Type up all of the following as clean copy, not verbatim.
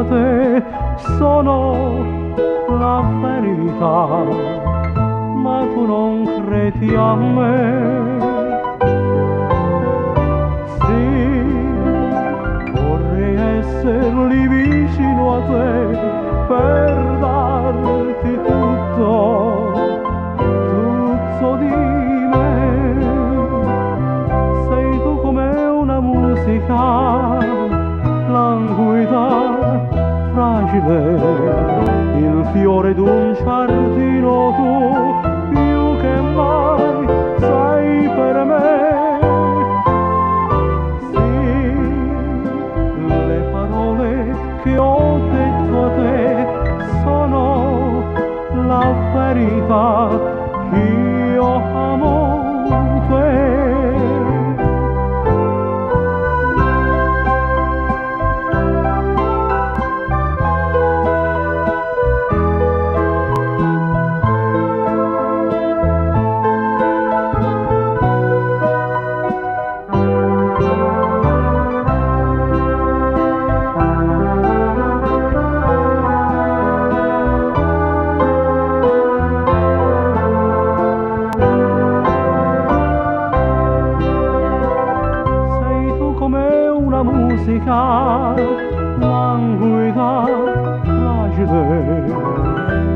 a te sono la verità, ma tu non credi a me. Sì, vorrei essere lì vicino a te per darti tutto, tutto di me. Sei tu come una musica languida, fragile, il fiore d'un giardino. Tu più che mai sei per me. Sì, le parole che ho detto a te sono la verità. Io amo te. Una musica languida, fragile,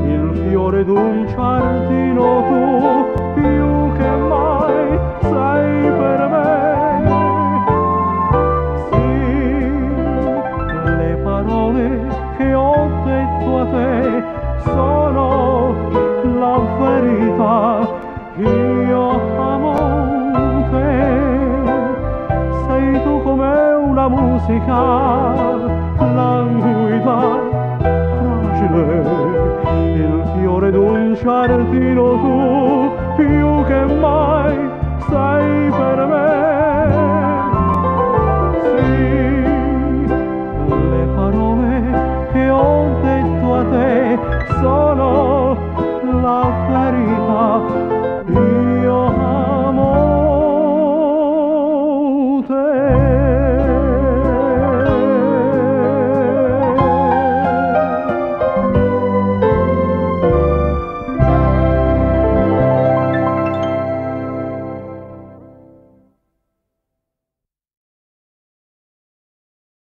il fiore d'un giardino. Tu più che mai sei per me. Sì, le parole che ho detto a te sono la verità. Io amo te. Sei tu come una musica languida, fragile, il fiore d'un giardino. Tu